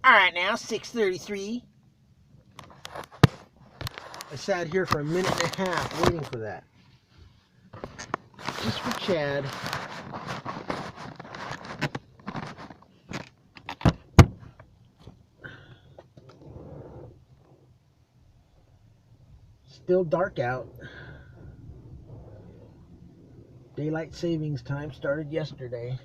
Alright now, 6:33. I sat here for a minute and a half waiting for that. Just for Chad. Still dark out. Daylight savings time started yesterday.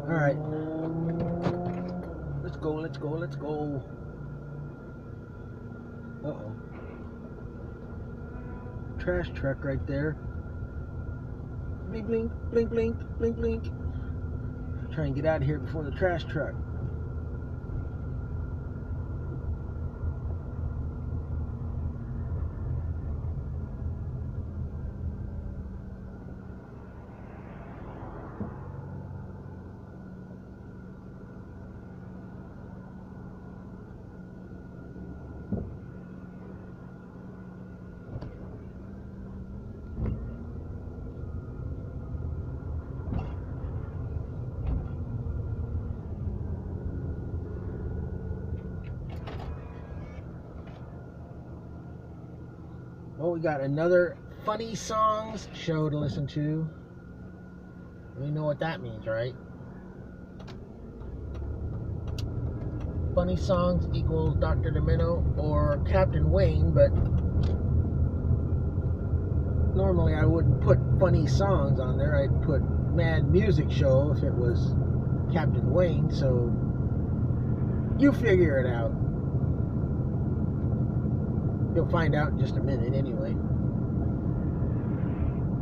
Alright. Let's go. Uh-oh. Trash truck right there. Blink, blink, blink, blink, blink, blink. Try and get out of here before the trash truck. Oh, we got another funny songs show to listen to. You know what that means, right? Funny songs equals Dr. Domino or Captain Wayne, but normally I wouldn't put funny songs on there. I'd put Mad Music Show if it was Captain Wayne, so you figure it out. You'll find out in just a minute anyway.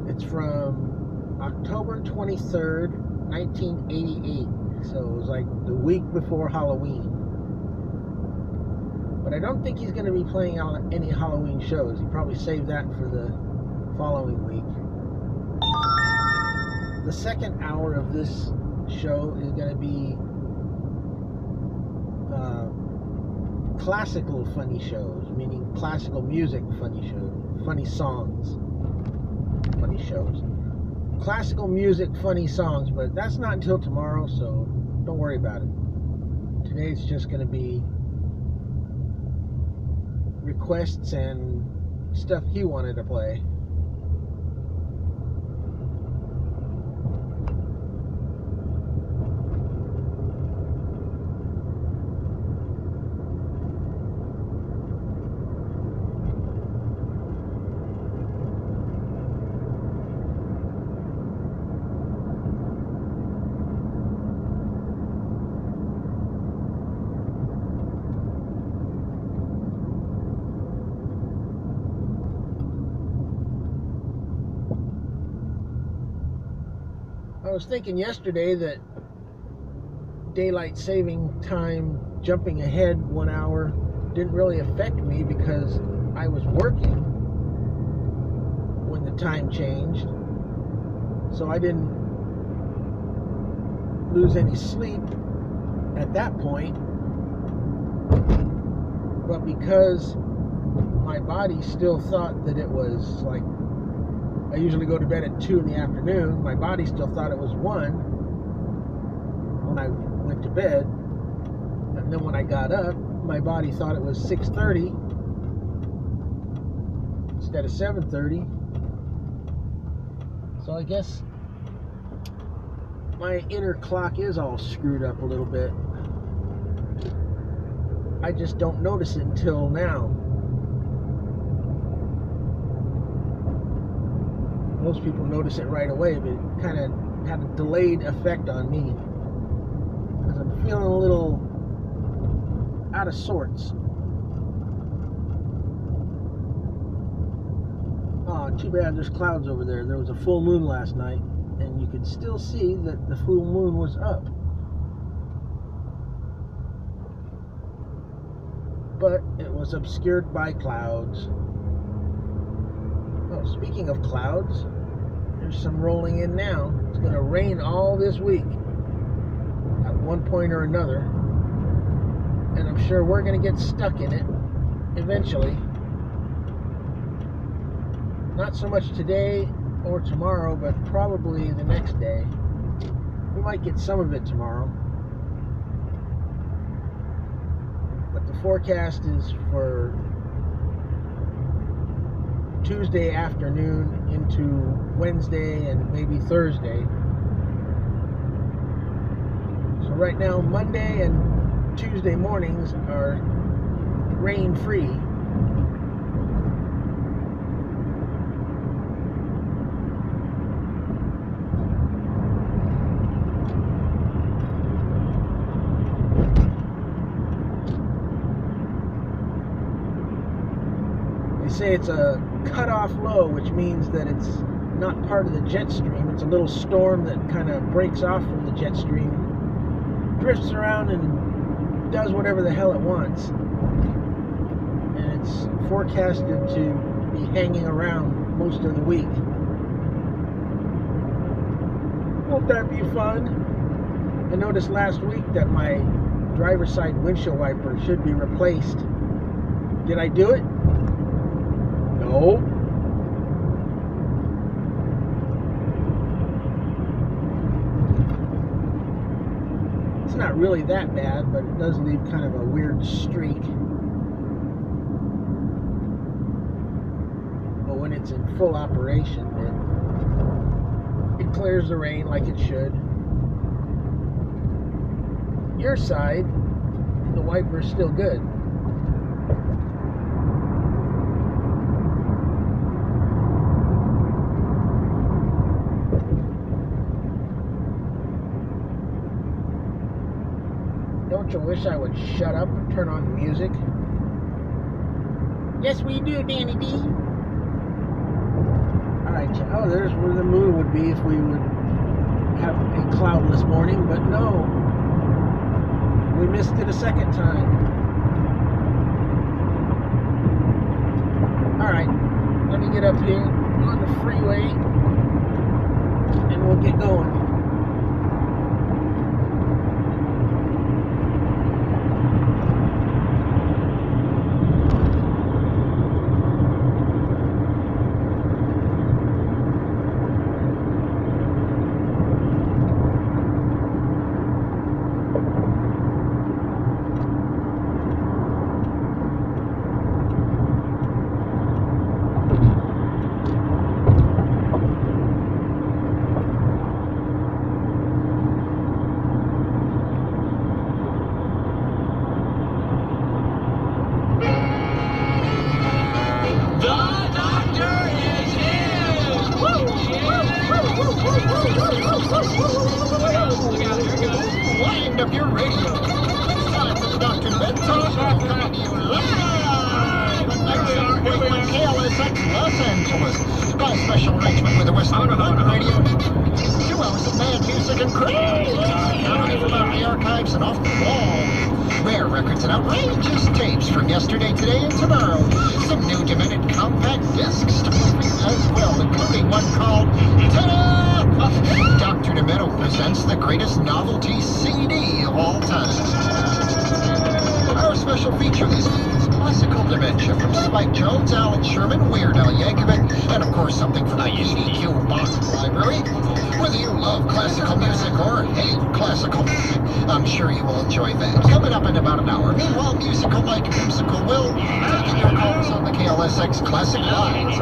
It's from October 23rd, 1988. So it was like the week before Halloween. But I don't think he's going to be playing any Halloween shows. He probably saved that for the following week. The second hour of this show is going to be classical funny shows, meaning classical music funny shows, funny songs, funny shows. Classical music funny songs, but that's not until tomorrow, so don't worry about it. Today's just going to be requests and stuff he wanted to play. I was thinking yesterday that daylight saving time jumping ahead 1 hour didn't really affect me because I was working when the time changed, so I didn't lose any sleep at that point. But because my body still thought that it was like, I usually go to bed at 2 in the afternoon. My body still thought it was 1 when I went to bed. And then when I got up, my body thought it was 6:30 instead of 7:30. So I guess my inner clock is all screwed up a little bit. I just don't notice it until now. Most people notice it right away, but it kind of had a delayed effect on me because I'm feeling a little out of sorts. Oh, too bad there's clouds over there. There was a full moon last night, and you could still see that the full moon was up. But it was obscured by clouds. Oh, speaking of clouds, There's some rolling in now. It's going to rain all this week at one point or another. And I'm sure we're going to get stuck in it eventually. Not so much today or tomorrow, but probably the next day. We might get some of it tomorrow. But the forecast is for Tuesday afternoon into Wednesday and maybe Thursday. So right now, Monday and Tuesday mornings are rain-free. They say it's a cut-off low, which means that it's not part of the jet stream. It's a little storm that kind of breaks off from the jet stream, drifts around and does whatever the hell it wants. And it's forecasted to be hanging around most of the week. Won't that be fun? I noticed last week that my driver's side windshield wiper should be replaced. Did I do it? No. It's not really that bad, but it does leave kind of a weird streak. But when it's in full operation, it clears the rain like it should. Your side, the wiper's still good. Don't you wish I would shut up and turn on music? Yes, we do, Danny D. Alright, oh, there's where the moon would be if we would have a cloudless morning, but no. We missed it a second time. Alright, let me get up here on the freeway and we'll get going. Wind up your radio. It's time for the Dr. Talk Radio live at 96.1 KLSX Los Angeles. By special arrangement with the Western Radio. 2 hours of mad music and crazy comedy from out the archives and off the wall. Rare records and outrageous tapes from yesterday, today, and tomorrow. Some new demented compact discs to play for you as well, including one called Ta-da! Dr. Demento presents the greatest novelty CD of all time. Our special feature this week is Classical Dementia from Spike Jones, Alan Sherman, Weird Al Yankovic, and of course something from the EDQ Box Library. Whether you love classical music or hate classical music, I'm sure you will enjoy that. Coming up in about an hour. Meanwhile, Musical Mike Musical will take your calls on the KLSX Classic Lines.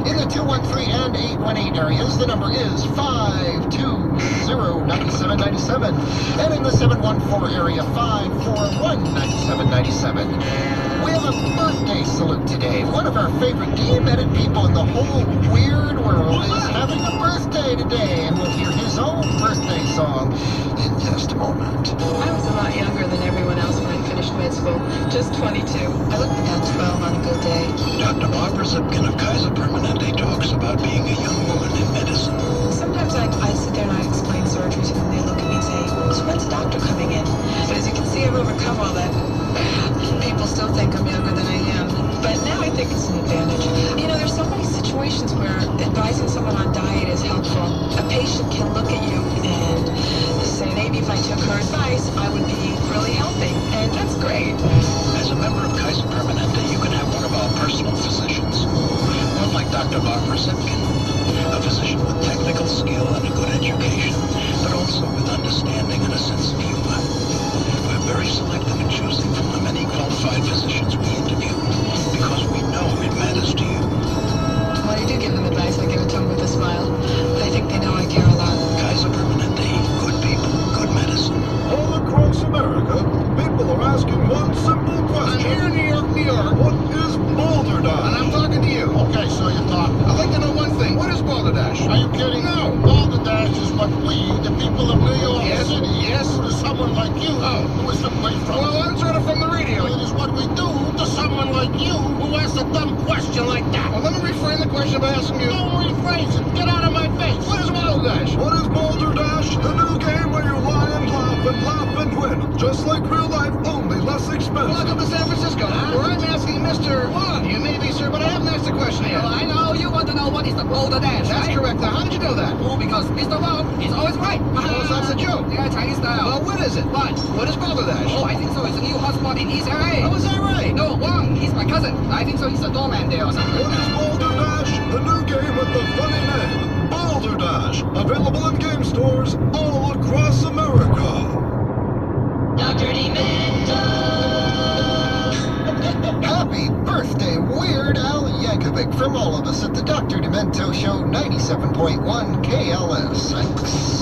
In the 213 and 818 areas, the number is 520-9797. And in the 714 area, 541-9797. We have a birthday salute today. One of our favorite demented people in the whole weird world is having a birthday today, and we'll hear his own birthday song in just a moment. I was a lot younger than everyone else when I finished med school, just 22. I looked about 12 on a good day. Dr. Barbara Zipkin of Kaiser Permanente talks about being a young woman in medicine. Sometimes I sit there and I explain surgery to them. They look at me and say, so when's the doctor coming in? But as you can see, I've overcome all that. People still think I'm younger than I am. But now I think it's an advantage. You know, there's so many situations where advising someone on diet is helpful. Dr. Barbara Simpkin, a physician with technical skill and a good education, but also with understanding and a sense of humor. We're very selective in choosing from the many qualified physicians we interview because we know it matters to you. When I do give them advice, I give it to them with a smile. But I think they know I care a lot. Kaiser Permanente, good people, good medicine. All across America, people are asking one simple question. I'm here in New York. What is balderdash? And I'm talking to you. Okay, so you're talking. I'd like to know one thing. What is balderdash? Are you kidding? No. Balderdash is what we, the people of New York City, do to someone like you who is away from. Well, answer it from the radio. It is what we do to someone like you who asks a dumb question like that. Well, let me reframe the question by asking you. Don't rephrase it. Get out of my face. What is balderdash? What is balderdash? The new game where you lie and laugh and win. Just like real life, only less expensive. Welcome to San Francisco, where I'm asking Mr. Juan. You may be, sir, but I haven't asked the question yet. Well, I know you want to know what is the balderdash, That's right? correct. Now, how did you know that? Oh, because Mr. Wong is always right. Oh, so that's a joke. Yeah, Chinese style. Well, what is it? What? What is balderdash? Oh, I think so. It's a new hotspot in East LA. Oh, is that right? No, Wong, he's my cousin. I think so. He's a doorman there or something. What is balderdash? The new game with the funny name. Balderdash. Available in game stores all across America. Happy birthday, Weird Al Yankovic, from all of us at the Dr. Demento Show, 97.1 KLSX.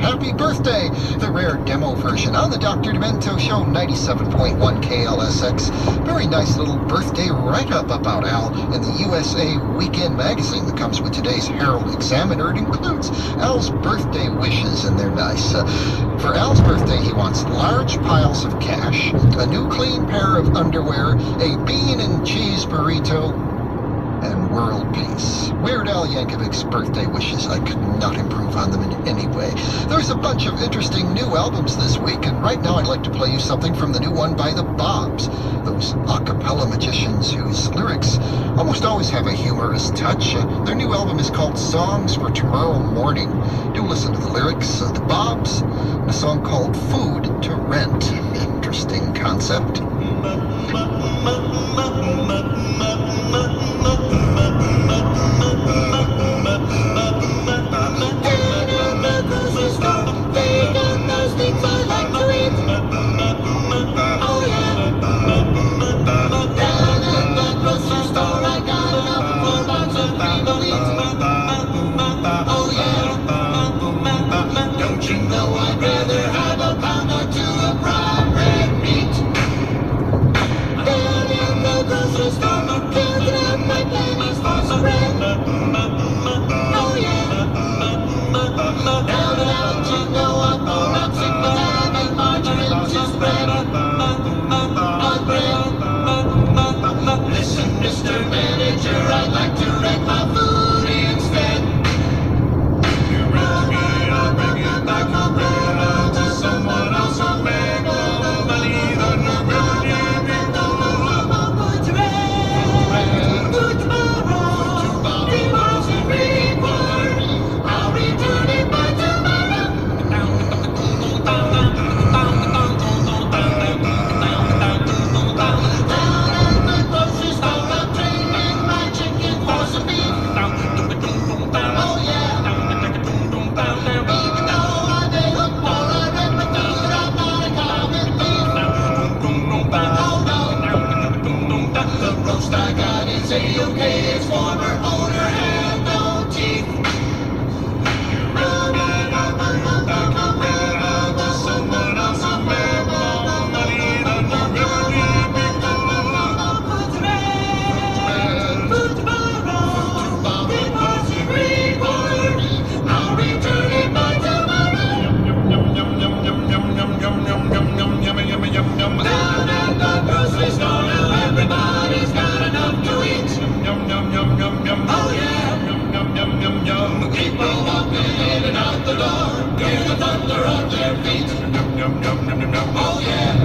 Happy birthday! The rare demo version on the Dr. Demento Show, 97.1 KLSX. Very nice little birthday write-up about Al in the USA Weekend magazine that comes with today's Herald Examiner. It includes Al's birthday wishes, and they're nice. For Al's birthday, he wants large piles of cash, a new clean pair of underwear, a bean and cheese burrito, and world peace. Weird Al Yankovic's birthday wishes. I could not improve on them in any way. There's a bunch of interesting new albums this week, and right now I'd like to play you something from the new one by the Bobs, those a cappella magicians whose lyrics almost always have a humorous touch. Their new album is called Songs for Tomorrow Morning. Do listen to the lyrics of the Bobs, and a song called Food to Rent. Interesting. interesting concept. Listen, Mr. Manager, I'd like to wreck my food instead. You rent me, I'll bring it back, I'll bring it out to someone else who'll make all the money that we're giving. Food tomorrow, deposit required. I'll return it by tomorrow. Okay, its former owner had no teeth. Someone else who made all the money that we're giving before. Food tomorrow, deposit required. I'll return it by tomorrow. Down at the grocery store now, everybody's got enough to eat. Oh yeah. People walking in and out the door, hear the thunder of their feet. Oh yeah.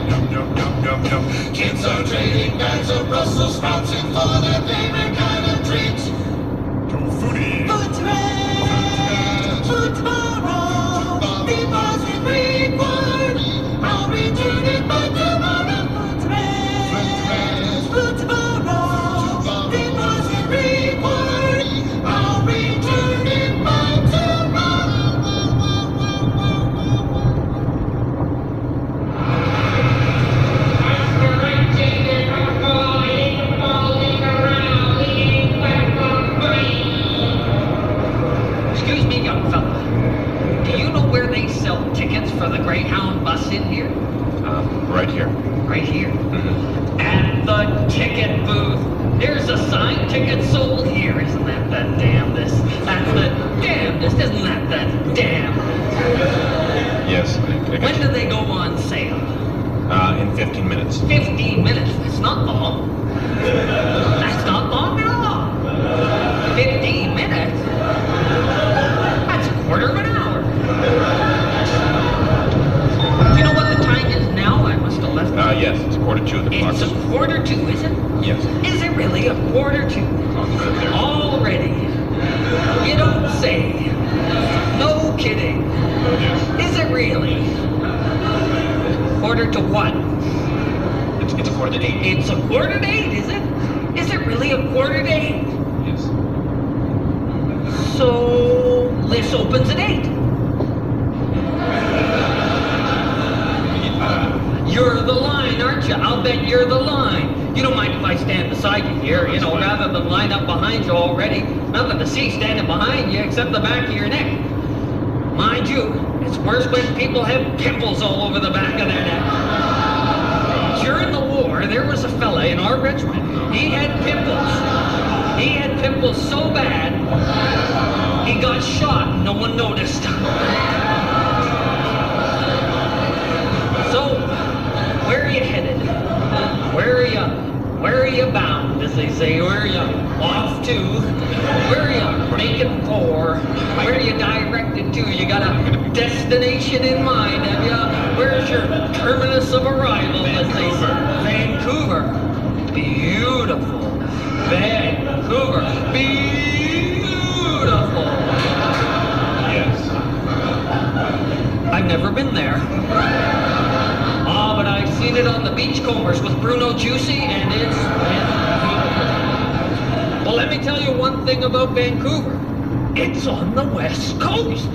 Kids are trading bags of Brussels sprouts in for their favorite kind of treat. Food trend, food tomorrow, deposit required. I'll return it by tomorrow. Food tomorrow, deposit required. I'll return it by tomorrow. Excuse me, young fella. Do you know where they sell tickets for the Greyhound bus in here? Right here. Right here. At the ticket booth. There's a sign, ticket sold here. Isn't that the damnedest? That's the damnedest. Isn't that the damnedest? Yes. When do they go on sale? In 15 minutes. 15 minutes. That's not long. That's not long at all. 15 minutes? That's a quarter of an hour. Do you know what the time is now? I must have left. Yes, it's 1:45. The clock It's a is... 1:45, is it? Yes. Is it really a 1:45? Already? You don't say. No kidding. Yes. Is it really? 1:45? It's 7:45. It's a 7:45, is it? Is it really a 7:45? Yes. So this opens at 8. You're the line, aren't you? I'll bet you're the line. You don't mind if I stand beside you here, you know, rather than line up behind you already. Nothing to see standing behind you except the back of your neck. Mind you, it's worse when people have pimples all over the back of their neck. During the war, there was a fella in our regiment. He had pimples. He had pimples so bad, he got shot and no one noticed. So, where are you headed? Where are you bound, as they say? Where are you off to? Where are you making for? Where are you directed to? You got a destination in mind, have you? Where's your terminus of arrival, as they say? Vancouver. Beautiful. Vancouver. Beautiful. I've never been there. Ah, but I've seen seen it on the Beachcombers with Bruno Juicy, and it's well, let me tell you one thing about Vancouver. It's on the West Coast.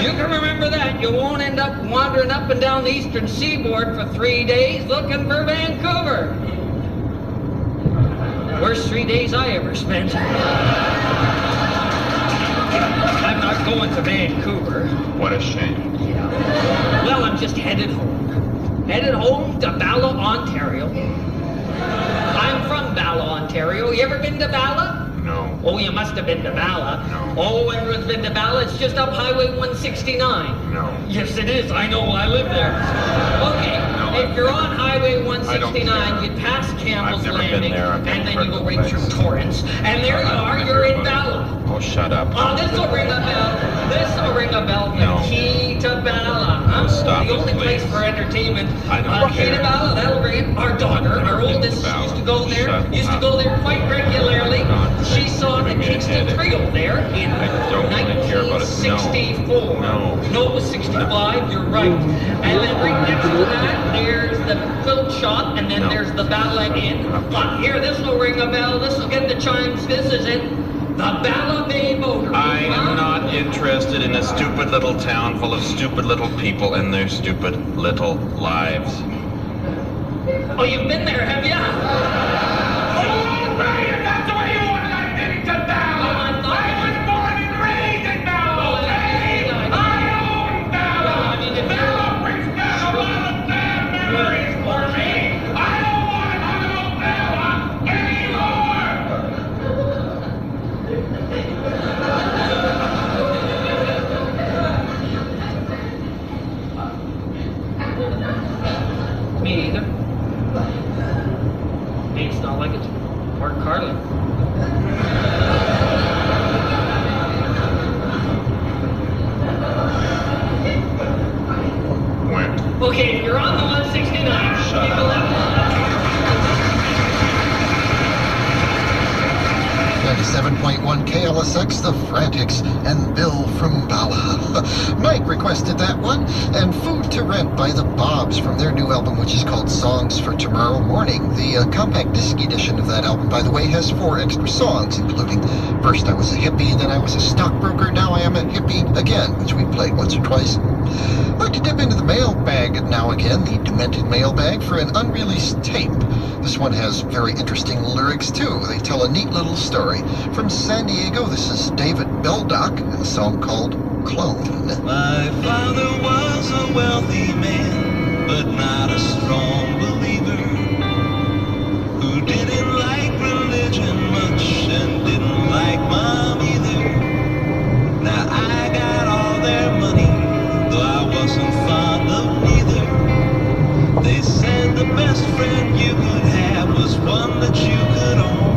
You can remember that. You won't end up wandering up and down the eastern seaboard for 3 days looking for Vancouver. Worst 3 days I ever spent. I'm not going to Vancouver. What a shame. Yeah. Well, I'm just headed home. Headed home to Bala, Ontario. I'm from Bala, Ontario. You ever been to Bala? No. Oh, you must have been to Bala. No. Oh, everyone's been to Bala. It's just up Highway 169. No. Yes, it is. I know. I live there. Okay. No, If you're on Highway I 169, you pass Campbell's I've never been Landing, there. I've and never then heard you of go the right place. through Torrance. And there you are. You're in Bala. Oh, shut up. Oh, this will ring a bell. This will ring a bell. The No. key to Bala. Huh? Stop the it, only place please. for entertainment. I don't Key to care. Bala, that'll bring it. Our daughter, I've our never been to oldest, Bala. used to go there. Shut Used to up. go there quite regularly. God, She saw the giving me a Kingston headache. Trio there in I don't wanna hear about it. No. 1964. No. No, it was 65. You're right. And then right next to that, there's the quilt shop, and then No. there's the Bala Inn. But here, this will ring a bell. This will get the chimes. This is it. The Bala Bay Motor. I am not interested in a stupid little town full of stupid little people and their stupid little lives. Oh, you've been there, have you? Oh, man, that's the way you want I've been to Bala. I was born and raised in Bala, okay? I own Bala. Bala brings back a lot of bad memories for me. I don't want to go Bala anymore. Me either. Hey, it's not like it's Mark Carlin. Where? Okay, if you're on the 169, Shut keep up. a left. 97.1 KLSX, The Frantics, and Bill from Bala. Mike requested that one, and Food to Rent by the Bobs from their new album, which is called Songs for Tomorrow Morning. The compact disc edition of that album, by the way, has 4 extra songs, including First I Was a Hippie, then I Was a Stockbroker, Now I Am a Hippie Again, which we played once or twice. I'd like to dip into the mailbag now again, the Demented Mailbag, for an unreleased tape. This one has very interesting lyrics, too. They tell a neat little story. From San Diego, this is David Beldock, and a song called Clone. My father was a wealthy man, but not a strong believer, who didn't like religion much and didn't like mom either. Now I got all their money, though I wasn't fond of neither. They said the best friend you could have was one that you could own.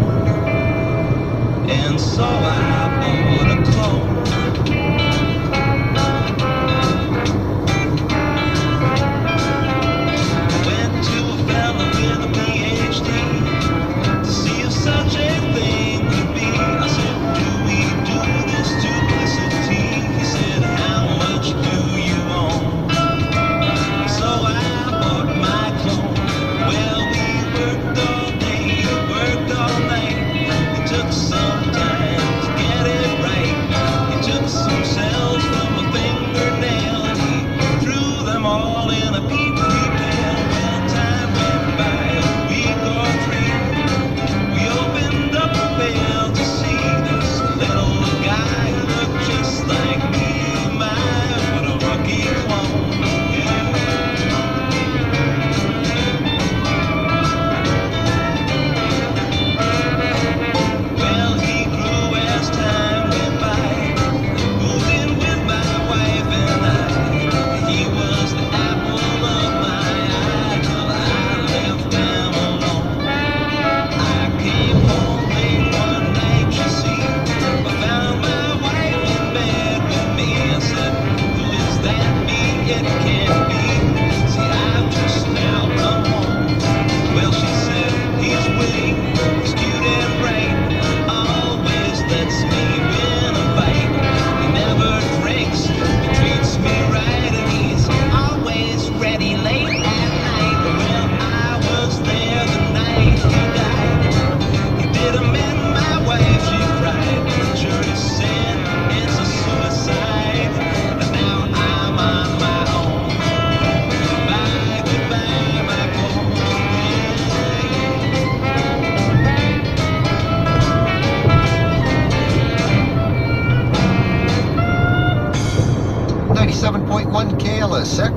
And so I bought a clone. Went to a fella with a PhD to see if such a thing could be. I said, do we do this duplicity? He said, how much do you own? So I bought my clone. Well, we worked all day, worked all night. It took some time to get it right.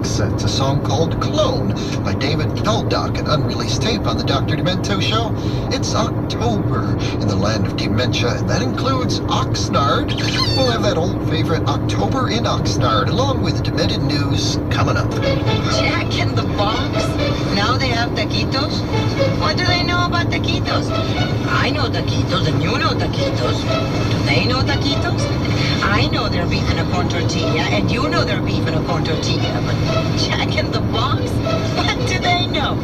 6. It's a song called Clone by David Baldock, an unreleased tape on the Dr. Demento Show. It's October in the land of dementia, and that includes Oxnard. We'll have that old favorite October in Oxnard, along with demented news coming up. Jack in the Box? Now they have taquitos? What do they know about taquitos? I know taquitos and you know taquitos. Do they know taquitos? I know they're beef and a corn tortilla, and you know they're beef and a corn tortilla, but Jack in the Box? What do they know?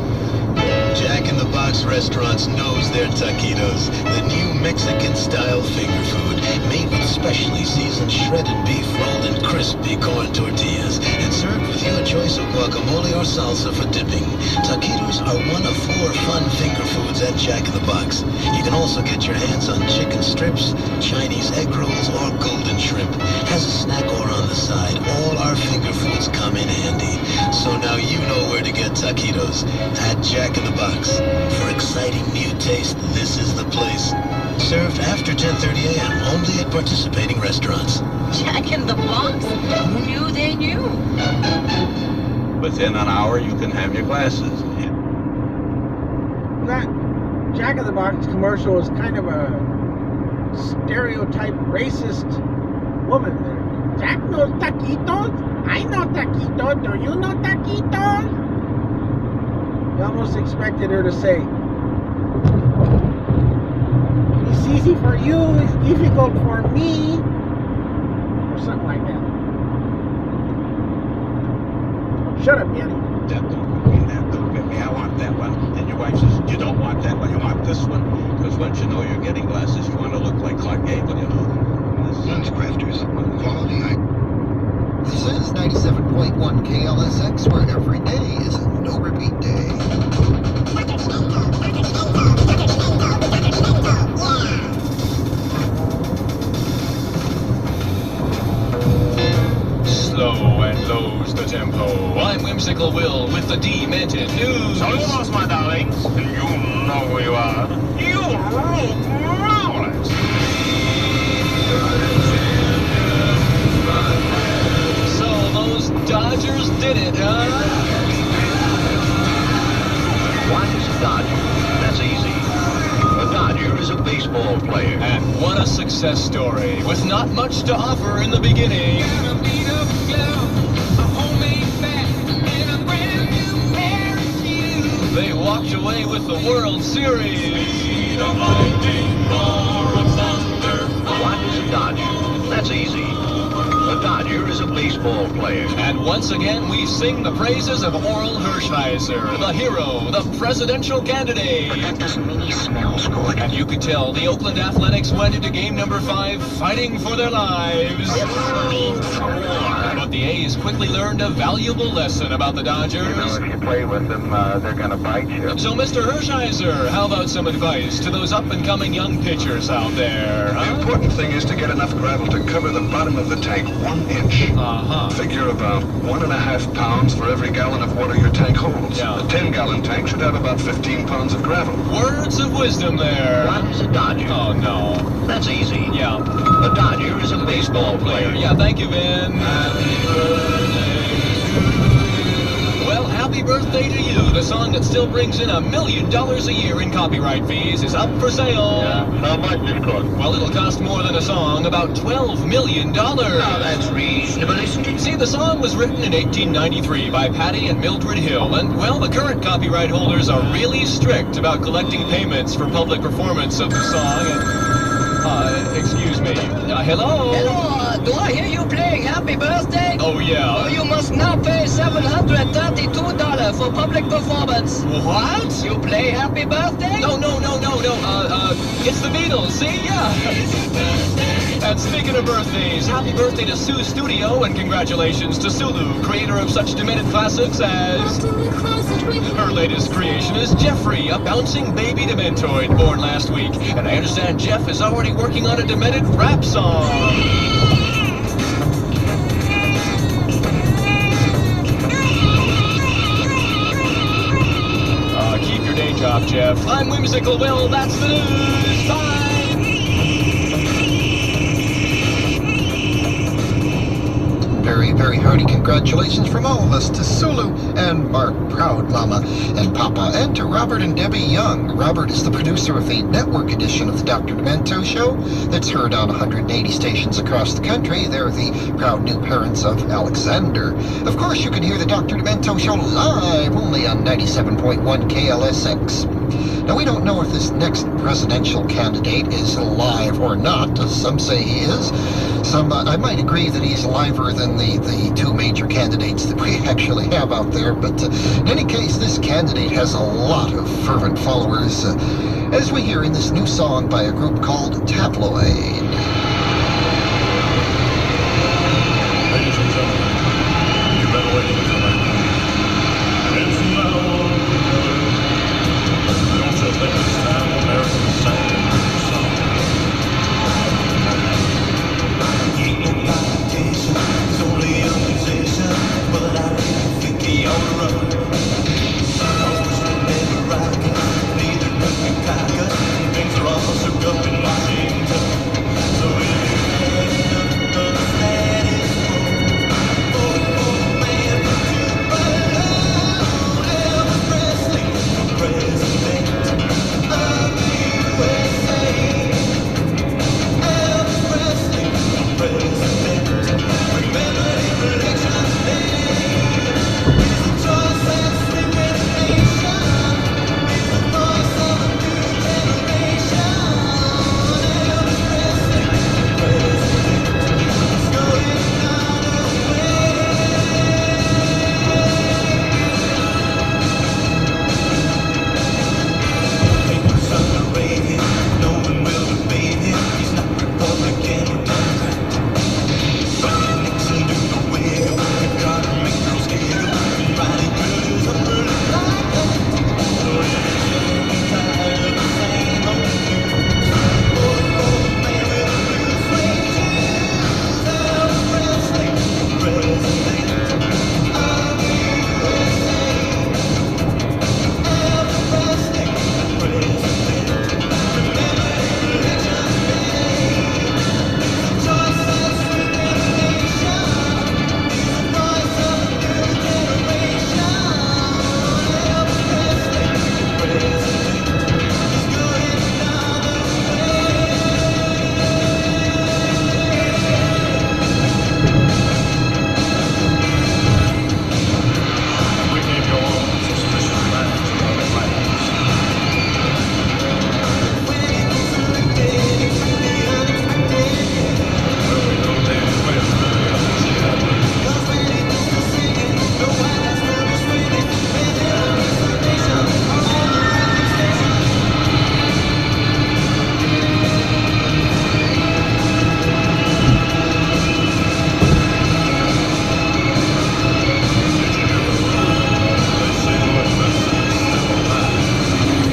Jack in the Box restaurants knows their taquitos, the new Mexican-style finger food made with specially seasoned shredded beef rolled in crispy corn tortillas and served with your choice of guacamole or salsa for dipping. Taquitos are one of 4 fun finger foods at Jack in the Box. You can also get your hands on chicken strips, Chinese egg rolls, or golden shrimp. As a snack or on the side, all our finger foods come in handy. So now you know where to get taquitos at Jack in the Box. For exciting new taste, this is the place. Served after 10:30 a.m. only at participating restaurants. Jack in the Box? Who knew they knew? Within an hour, you can have your glasses. That Jack in the Box commercial was kind of a stereotype racist woman there. Jack knows taquitos? I know taquitos. Do you know taquitos? You almost expected her to say, it's easy for you, it's difficult for me. Or something like that. Shut up, Yanni. That don't mean that. Don't get me. I want that one. And your wife says, you don't want that one, you want this one. Because once you know you're getting glasses, you want to look like Clark Gable, you know. Lenscrafters, quality eye. This is 97.1 KLSX, where every day is a no-repeat day. Slow and low's the tempo. I'm Whimsical Will with the Demented News. Saludos, my darlings. You know who you are. You rule marvelous. So those Dodgers did it, huh? What is a Dodger? That's easy. A Dodger is a baseball player. And what a success story, with not much to offer in the beginning. They walked away with the World Series. What is a Dodger? That's easy. A Dodger is a baseball player. And once again, we sing the praises of Oral Hershiser, the hero, the presidential candidate. But that doesn't mean he smells good. And you could tell the Oakland Athletics went into game number 5 fighting for their lives. It means war. But the A's quickly learned a valuable lesson about the Dodgers. if you play with them, they're going to bite you. So, Mr. Hershiser, how about some advice to those up-and-coming young pitchers out there, The huh? important thing is to get enough gravel to cover the bottom of the tank 1 inch. Uh-huh. Figure about 1.5 pounds for every gallon of water your tank holds. Yeah. A 10-gallon tank should have about 15 pounds of gravel. Words of wisdom there. What is a Dodger? Oh, no. That's easy. Yeah. A Dodger is a baseball player. Yeah, thank you, Vin. Well, happy birthday to you. The song that still brings in $1 million a year in copyright fees is up for sale. How much it cost? Well, it'll cost more than a song, about $12 million. Now that's reasonable, isn't it? See, the song was written in 1893 by Patty and Mildred Hill, and, well, the current copyright holders are really strict about collecting payments for public performance of the song, and, excuse me. Hello? Hello, do I hear you playing Happy Birthday? Oh, yeah. Oh, you must now pay $732 for public performance. What? You play Happy Birthday? No. It's the Beatles, see? Yeah. And speaking of birthdays, happy birthday to Sue Studio, and congratulations to Sulu, creator of such demented classics as... Her latest creation is Jeffrey, a bouncing baby dementoid born last week. And I understand Jeff is already working on a demented rap song. Keep your day job, Jeff. I'm Whimsical Will, that's the news. Bye! Very very hearty congratulations from all of us to Sulu and Mark, proud mama and papa, and to Robert and Debbie Young. Robert is the producer of the network edition of the Dr. Demento Show that's heard on 180 stations across the country. They're the proud new parents of Alexander. Of course, you can hear the Dr. Demento Show live only on 97.1 KLSX. Now, we don't know if this next presidential candidate is alive or not. Some say he is. Some, I might agree that he's liver than the two major candidates that we actually have out there. But in any case, this candidate has a lot of fervent followers, as we hear in this new song by a group called Tabloid. Ladies and gentlemen, you've been waiting for my queen. And from now on, don't you think it's time Americans sang a new song? Ain't no politician, it's only a musician, but I really think he ought to run. Cause we're never rockin', neither could we pack us, and things are all shook up in Washington. So if you end up the status quo, vote for the man who took my love, Elvis Presley for president of the USA. Elvis Presley for president. Remember his election day. He's the choice that's sweeping the nation. He's the voice of a new generation. Elvis Presley for president. He's going all the way. Papers underrated, no one will debate him. He's not Republican or Democrat. But Nixon do the wiggle, and Carter make girls giggle, and Ronnie Good is a pretty like that. So if you're tired of the same old news, vote for the man with the blue suede shoes. Elvis Presley for president of the USA. Elvis Presley for president. Remember his election day. He's the choice that's sweeping the nation. He's the voice of a new generation. Elvis Presley for president. He's going all the way. We can't go on with suspicious plans or other plans. When he was elected, the unexpected. Well, we know David West really got this happening. Cause when he was still singing, the White House floor was raining. And there was a nation on all the radio stations.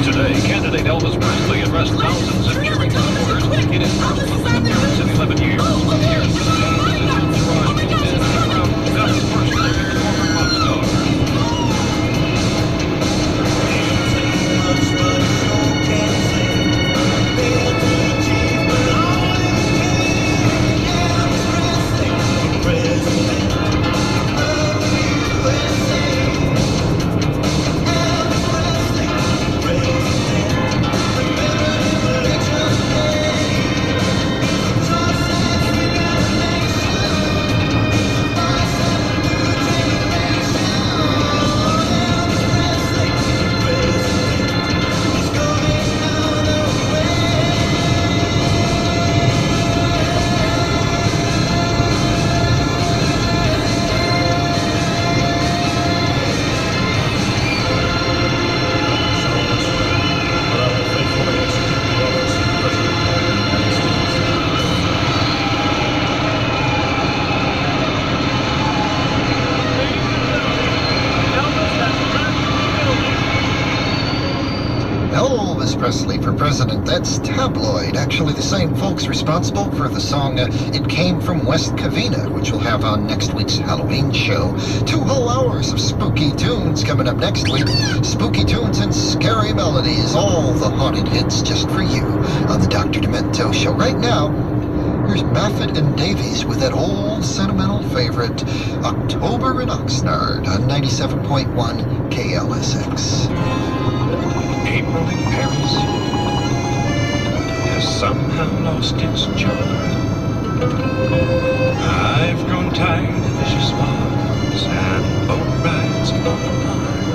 Today, candidate Elvis Presley addressed thousands of cheering supporters in his first public appearance in 11 years. Here's President entourage pulled in, and the crowd got his first look at the former pop star. Much, but he sure can sing. Hail to the chief, but only the king. Elvis Presley for president of the USA. Elvis Presley for president. Remember his election day. He's the choice that's sweeping the nation. He's the voice of a new generation. Elvis Presley for president. He's going all the way. But I will faithfully execute the office of President of the United States. Elvis Presley for president. That's Tabloid. Actually, the same folks responsible for the song It Came From West Covina, which we'll have on next week's Halloween show. 2 whole hours of spooky tunes coming up next week. Spooky tunes and scary melodies. All the haunted hits just for you on the Dr. Demento Show. Right now, Crooners Maffett and Davies with that old sentimental favorite, October in Oxnard on 97.1 KLSX. April in Paris has somehow lost its charm. I've grown tired of vicious bars and boat rides on the Marne.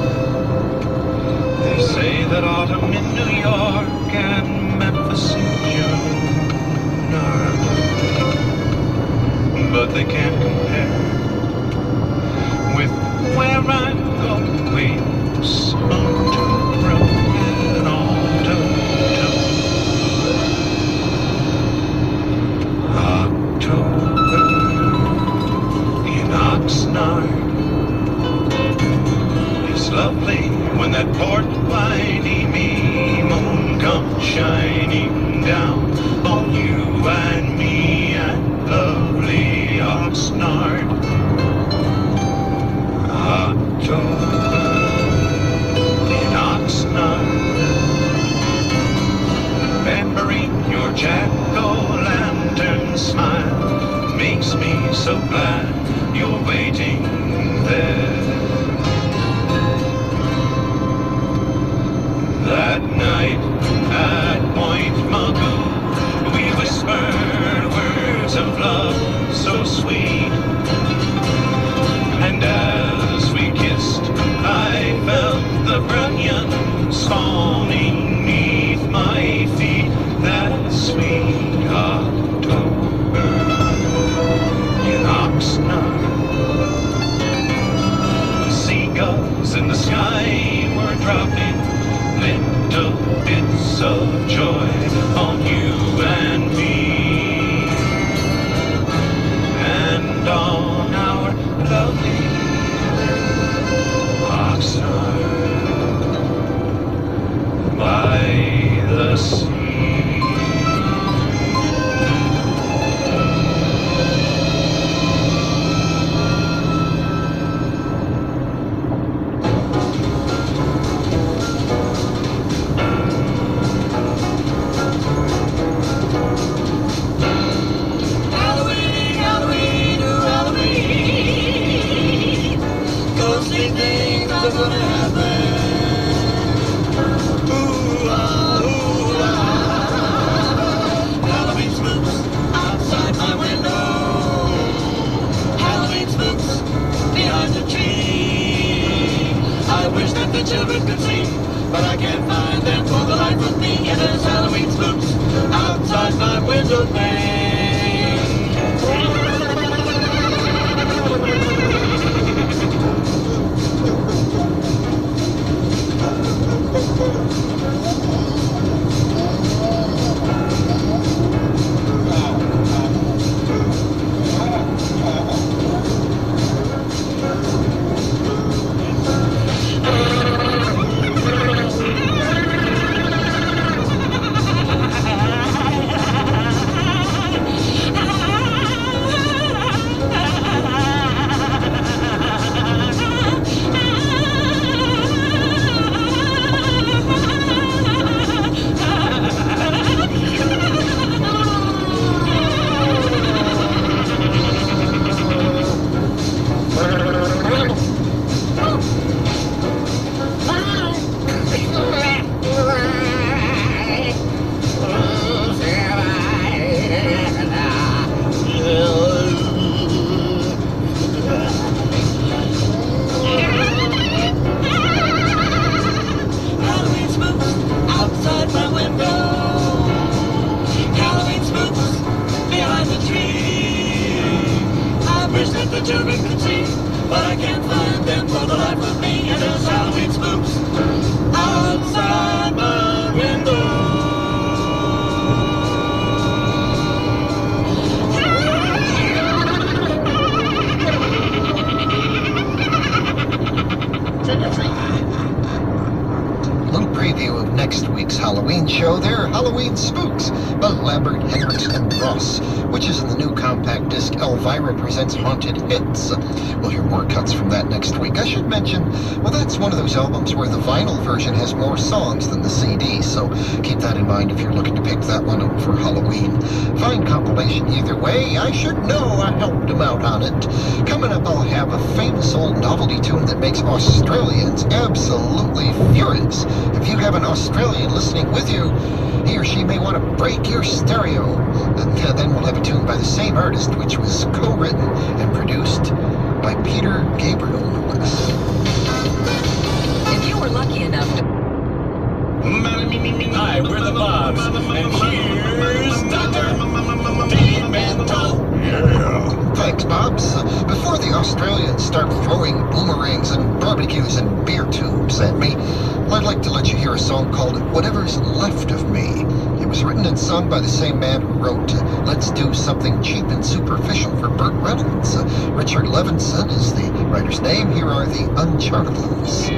They say that autumn in New York and Memphis in June are good, but they can't compare with where I'm going, October and autumn too. October in Oxnard is lovely when that port winey moon comes shining down on you and me and lovely Oxnard. October in Oxnard, remembering your jack-o'-lantern smile makes me so glad you're waiting there. That night at Point Mugu, we whispered words of love so sweet, and as we kissed, I felt the brilliance falling beneath my feet. That sweet October in Oxnard. Seagulls in the sky were dropping little bits of joy on you and me, and on our lovely Oxnard by the sea. But I can't find them for the life of me. And there's Halloween spooks outside my window pane. preview of next week's Halloween show. They're Halloween Spooks by Lambert, Hendricks, and Ross, which is in the new compact disc Elvira Presents Haunted Hits. We'll hear more cuts from that next week. I should mention, well, that's one of those albums where the vinyl version has more songs than the CD, so keep that in mind if you're looking to pick that one up for Halloween. Fine compilation either way. I should know I helped him out on it. Coming up, I'll have a famous old novelty tune that makes Australians absolutely furious. If you have an Australian listening with you, he or she may want to break your stereo. And then we'll have a tune by the same artist, which was co-written and produced by Peter Gabriel, no less. If you were lucky enough to... Hi, we're the Bobs, and here's Dr. Demento. Yeah. Thanks, Bobs. Before the Australians start throwing boomerangs and barbecues and beer tubes at me, I'd like to let you hear a song called Whatever's Left of Me. It was written and sung by the same man who wrote Let's Do Something Cheap and Superficial for Burt Reynolds. Richard Levinson is the writer's name. Here are the Unchartables.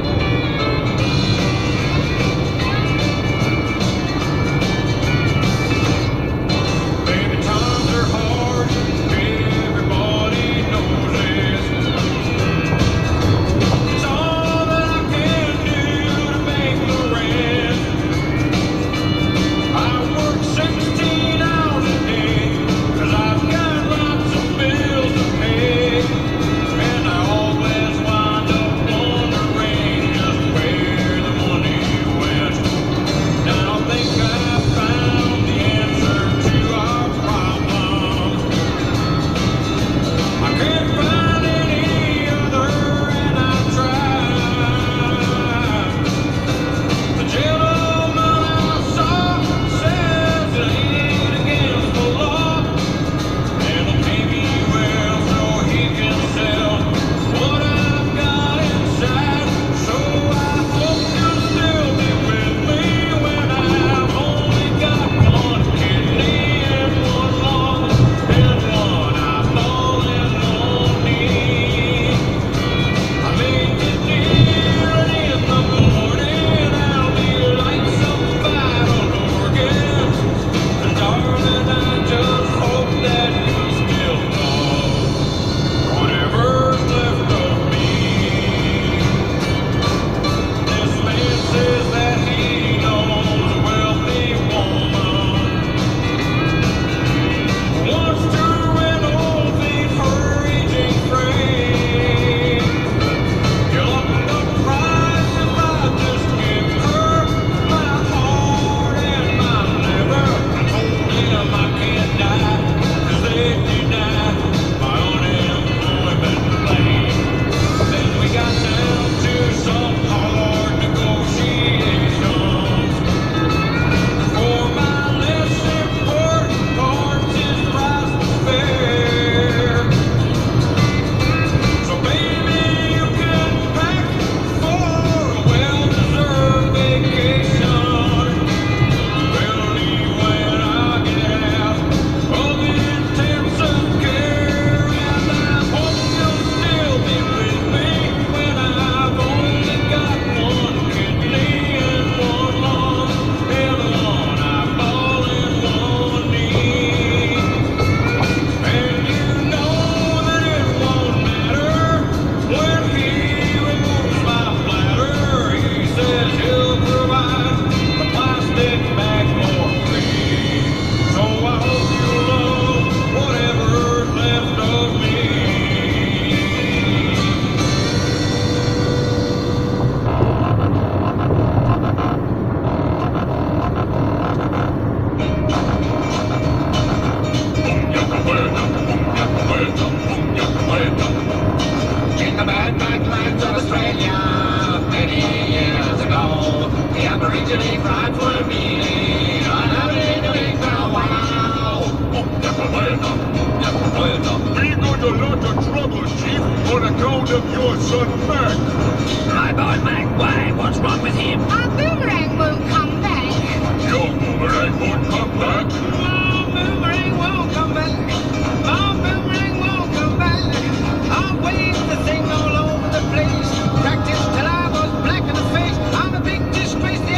Practice till I was black in the face. I'm a big disgrace. The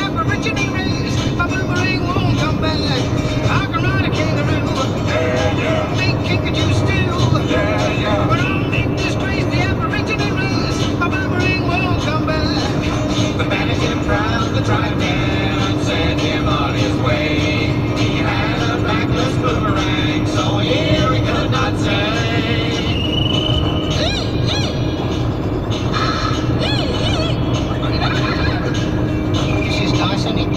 the tri-man and sent him on his way. He had a backless boomerang, so here he could not say. This is nice, isn't it?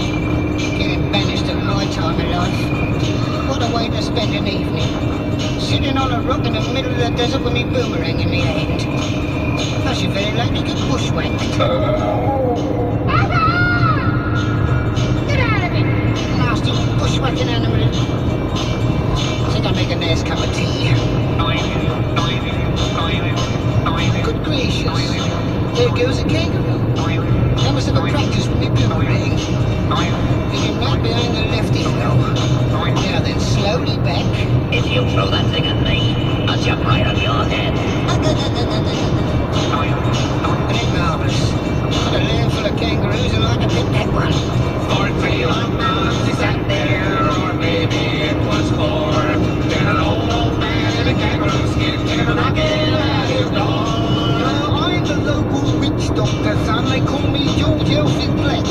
Getting banished at my time of life. What a way to spend an evening. Sitting on a rock in the middle of the desert with me boomerang in the hand. Plus you're very likely to get bushwhacked. Get out of it! Nasty bushwhacking animal. I think I'll make a nice cup of tea. Good gracious. There goes a kangaroo. I must have a practice with me boomerang. Getting right behind the left ear though. Now then, slowly back. If you throw that thing at me, I'll jump right on your head. Isn't it marvellous? Got a land full of kangaroos and I can pick that one. For 3 long months he sat there, or maybe it was 4. Then an old man in a kangaroo skin came knocking at his door. I'm the local witch doctor, son. They call me George Elfie Black.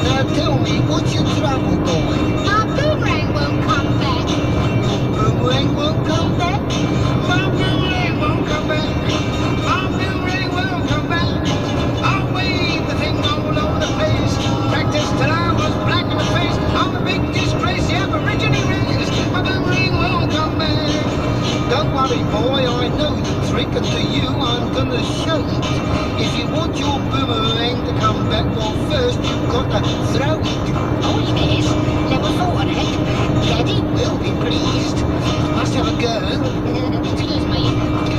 Now tell me, what's your trouble, boy? My boomerang won't come back. Your boomerang won't come back? My boomerang won't come back. My boomerang won't come back. I'll wave the thing all over the place. Practiced till I was black in the face. I'm a big disgrace, the Aborigine race. My boomerang won't come back. Don't worry, boy, I know the trick, and to you I'm gonna show it. If you want your boomerang to come back, well, first you've got to throw it. Oh yes, never thought of that. Daddy will be pleased. Must have a go. Excuse me.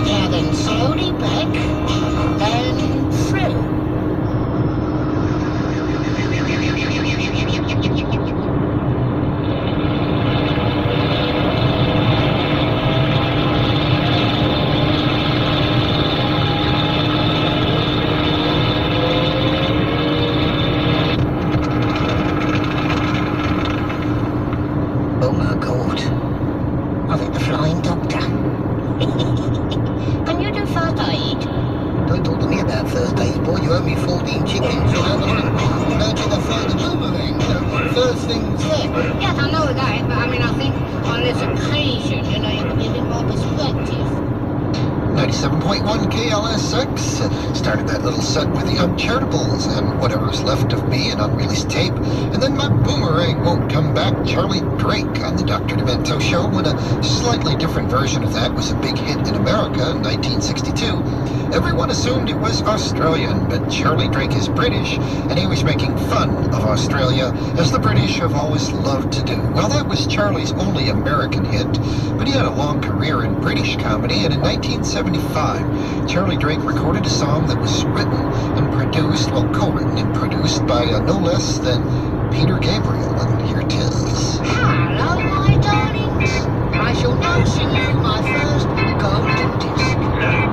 Now then, slowly back and through. Oh my God. I think the flying doctor. Can you do first aid? Don't talk to me about first aid, boy. You owe me 14 chickens, you know. Don't you throw the boomerang, you know. First things first. Yes, I know that, but I mean, I think on this occasion, you know, you can give it more perspective. 97.1 KLSX. Started that little set with the Unchartables and Whatever's Left of Me, an unreleased tape. And then My Boomerang Won't Come Back, Charlie Drake on the Dr. Demento show, when a slightly different version of that was a big hit in America in 1962. Everyone assumed it was Australian, but Charlie Drake is British, and he was making fun of Australia, as the British have always loved to do. Well, that was Charlie's only American hit, but he had a long career in British comedy, and in 1975, Charlie Drake recorded a song that was written and produced, well, co-written and produced by no less than Peter Gabriel, and here it is. Hello, my darlings. I shall now sing you my first golden disc.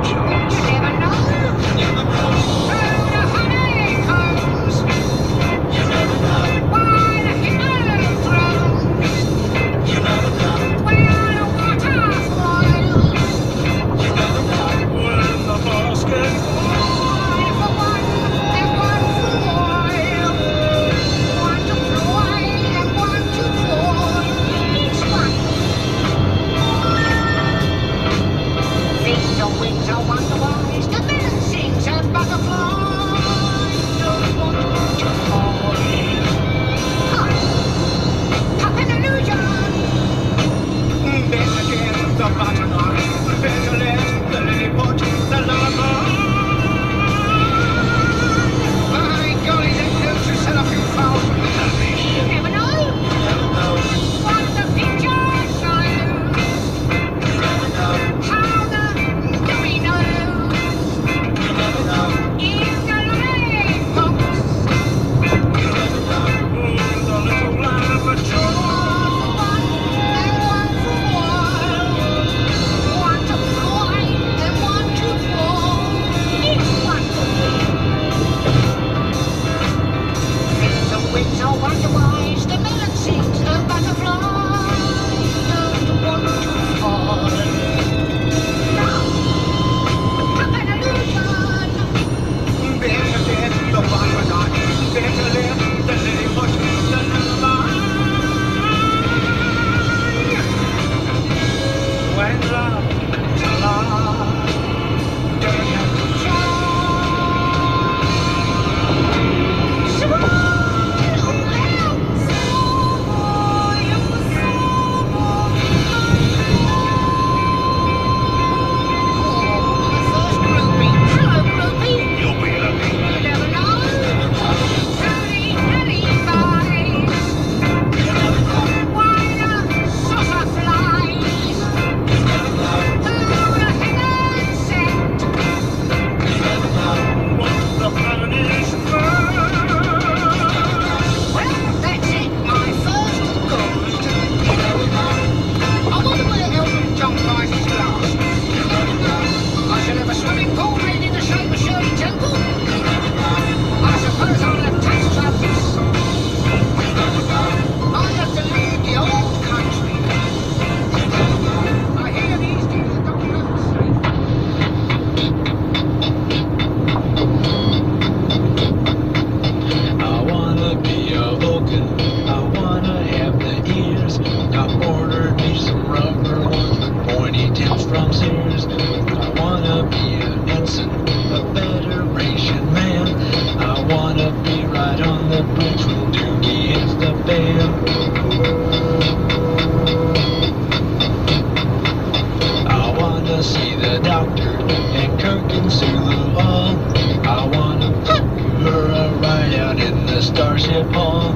You never know. Through the honeycombs. You never know. By the hippo thrones. You never know. Where the water flows. You never know. When the basket One for one and one for one. One to fly and one to fall. Each one. Things on wings are wonder-wise. The melon sings a butterfly. Don't want to fall. Up an illusion. then again the butterfly, better let the lily put the lover. My golly, that knows herself in foul. You never know. What the picture shows. How the dominoes in the light box. The little lavatory. One and one for one. One to fly and one to fall. Each one for things on wings are wonder-wise. The melon sings a butterfly. Don't want to fall. Now, up an illusion. Better let the butterfly, better let the wanna be right on the bridge when Doogie hits the fan. I wanna see the doctor and Kirk and Sulu all. I wanna give her a ride out in the Starship Hall.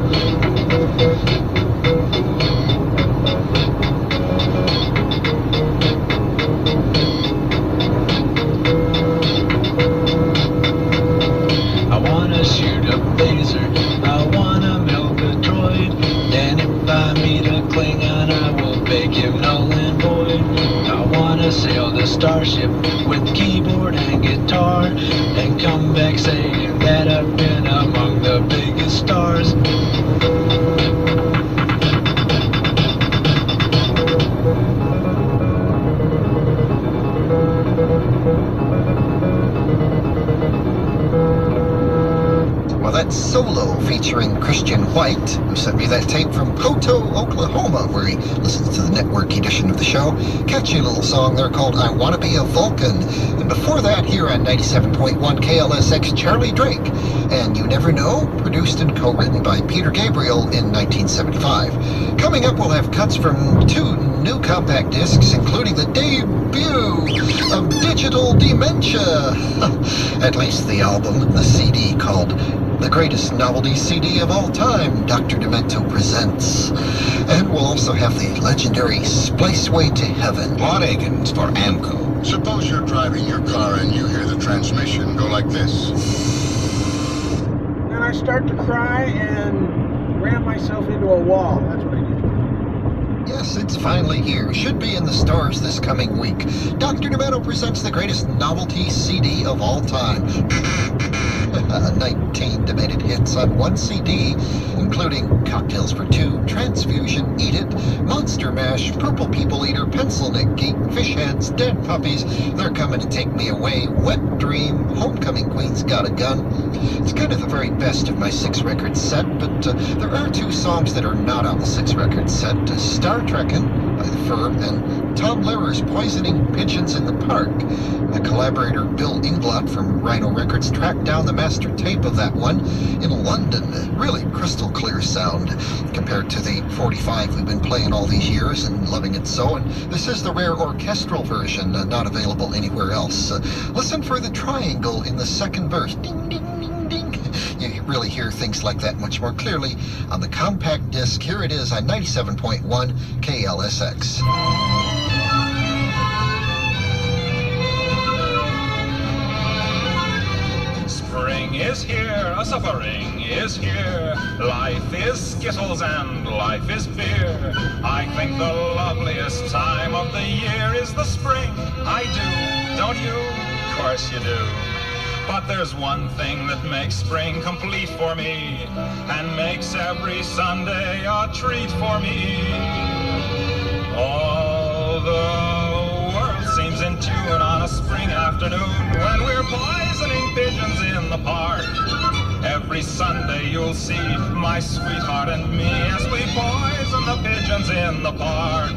I wanna shoot a phaser, I wanna milk a droid, and if I meet a Klingon I will beg him null and void. I wanna sail the starship with keyboard and guitar, and come back saying that I've been among the biggest stars. Well, that's Solo featuring Christian White, who sent me that tape from Poto, Oklahoma, where he listens to the network edition of the show. Catchy little song there called I Wanna Be a Vulcan. And before that, here on 97.1 KLSX, Charlie Drake, and You Never Know, produced and co-written by Peter Gabriel in 1975. Coming up, we'll have cuts from 2 new compact discs, including the debut of Digital Dementia. At least the album, the CD called The Greatest Novelty CD of All Time, Dr. Demento presents. And we'll also have the legendary Spliceway to Heaven. Plot Akins for AMCO. Suppose you're driving your car and you hear the transmission go like this. And I start to cry and ram myself into a wall. That's what I do. Yes, it's finally here. Should be in the stores this coming week. Dr. Demento presents the greatest novelty CD of all time. 19 demented hits on 1 CD, including Cocktails for Two, Transfusion, Eat It, Monster Mash, Purple People Eater, Pencil Neck Geek, Fish Heads, Dead Puppies, They're Coming to Take Me Away, Wet Dream, Homecoming Queen's Got a Gun. It's kind of the very best of my 6-record set, but there are 2 songs that are not on the 6-record set. Star Trekkin' by The Firm and Tom Lehrer's Poisoning Pigeons in the Park. My collaborator Bill Inglot from Rhino Records tracked down the master tape of that one in London. Really crystal clear sound compared to the 45 we've been playing all these years and loving it so. And this is the rare orchestral version, not available anywhere else. Listen for the triangle in the second verse. Ding, ding, ding, ding. You really hear things like that much more clearly on the compact disc. Here it is on 97.1 KLSX. Spring is here, a suffering is here. Life is skittles and life is beer. I think the loveliest time of the year is the spring. I do, don't you? Of course you do. But there's one thing that makes spring complete for me, and makes every Sunday a treat for me. All the world seems in tune on a spring afternoon when we're poisoning pigeons in the park. Every Sunday you'll see my sweetheart and me as we poison the pigeons in the park.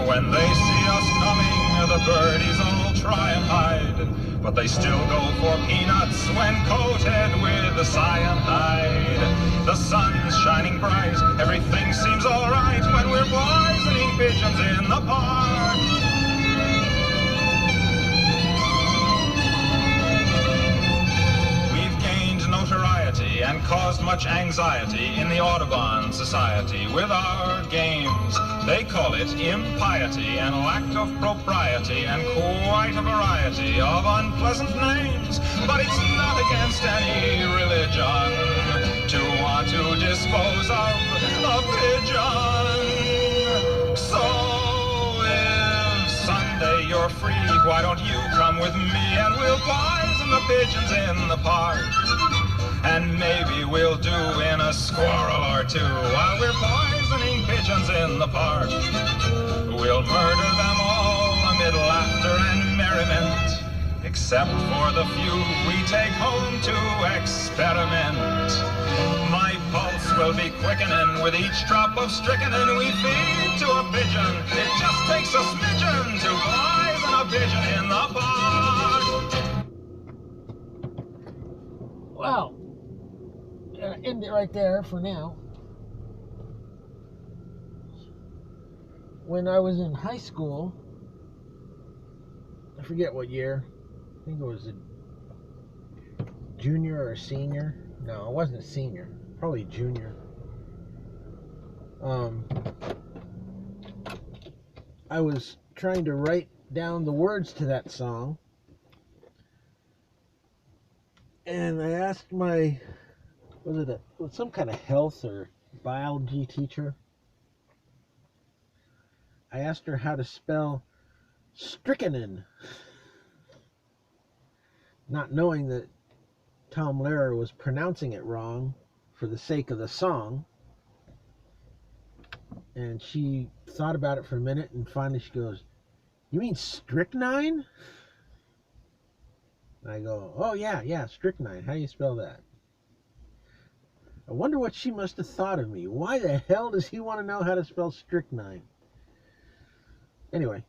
When they see us coming, the birdies all try and hide, but they still go for peanuts when coated with the cyanide. The sun's shining bright, everything seems alright when we're poisoning pigeons in the park. Notoriety and caused much anxiety in the Audubon Society with our games. They call it impiety and lack of propriety and quite a variety of unpleasant names. But it's not against any religion to want to dispose of a pigeon. So if Sunday you're free, why don't you come with me and we'll poison the pigeons in the park. And maybe we'll do in a squirrel or two while we're poisoning pigeons in the park. We'll murder them all amid laughter and merriment, except for the few we take home to experiment. My pulse will be quickening with each drop of strychnine we feed to a pigeon. It just takes a smidgen to poison a pigeon in the park. Wow. end it right there for now. When I was in high school, I forget what year. I think it was a junior or a senior. No, it wasn't a senior. Probably junior. I was trying to write down the words to that song, and I asked my, was some kind of health or biology teacher? I asked her how to spell strychnine, not knowing that Tom Lehrer was pronouncing it wrong for the sake of the song. And she thought about it for a minute, and finally she goes, "You mean strychnine?" And I go, "Oh yeah, strychnine. How do you spell that?" I wonder what she must have thought of me. Why the hell does he want to know how to spell strychnine? Anyway,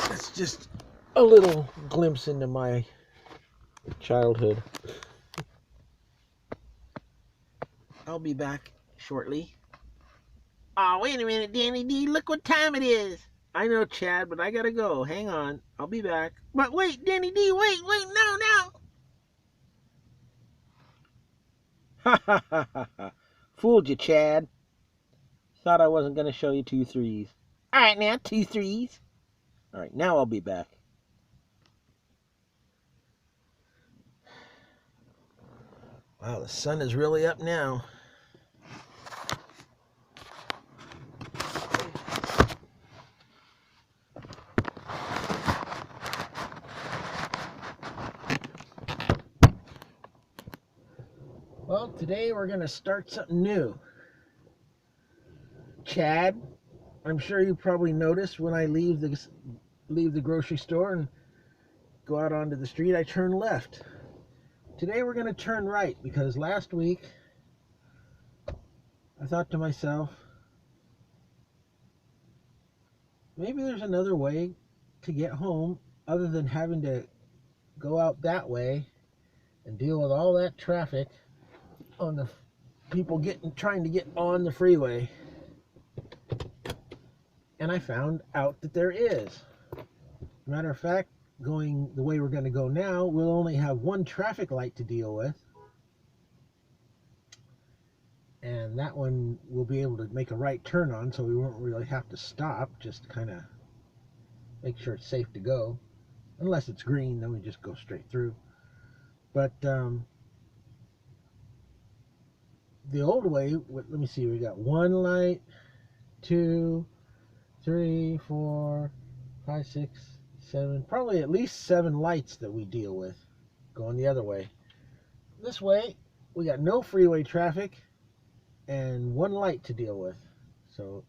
that's just a little glimpse into my childhood. I'll be back shortly. Oh, wait a minute, Danny D. Look what time it is. I know, Chad, but I gotta go. Hang on. I'll be back. But wait, Danny D, wait, no. Ha ha ha ha ha. Fooled you, Chad. Thought I wasn't gonna show you 2 3s. Alright now, 2 3s. Alright, now I'll be back. Wow, the sun is really up now. Well, today we're going to start something new. Chad, I'm sure you probably noticed when I leave the grocery store and go out onto the street, I turn left. Today we're going to turn right, because last week I thought to myself, maybe there's another way to get home other than having to go out that way and deal with all that traffic on the people trying to get on the freeway. And I found out that there is. Matter of fact, going the way we're going to go now, we'll only have 1 traffic light to deal with. And that one we'll be able to make a right turn on, so we won't really have to stop, just kind of make sure it's safe to go. Unless it's green, then we just go straight through. But the old way, let me see, we got 1 light, 2, 3, 4, 5, 6, 7, probably at least 7 lights that we deal with going the other way. This way, we got no freeway traffic and 1 light to deal with. So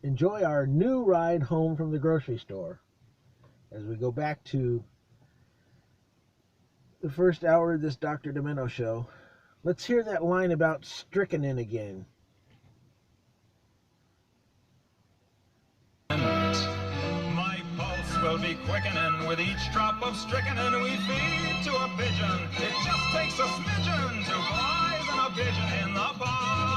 enjoy our new ride home from the grocery store as we go back to the first hour of this Dr. Demento show. Let's hear that line about strychnine again. My pulse will be quickening with each drop of strychnine we feed to a pigeon. It just takes a smidgen to poison a pigeon in the park.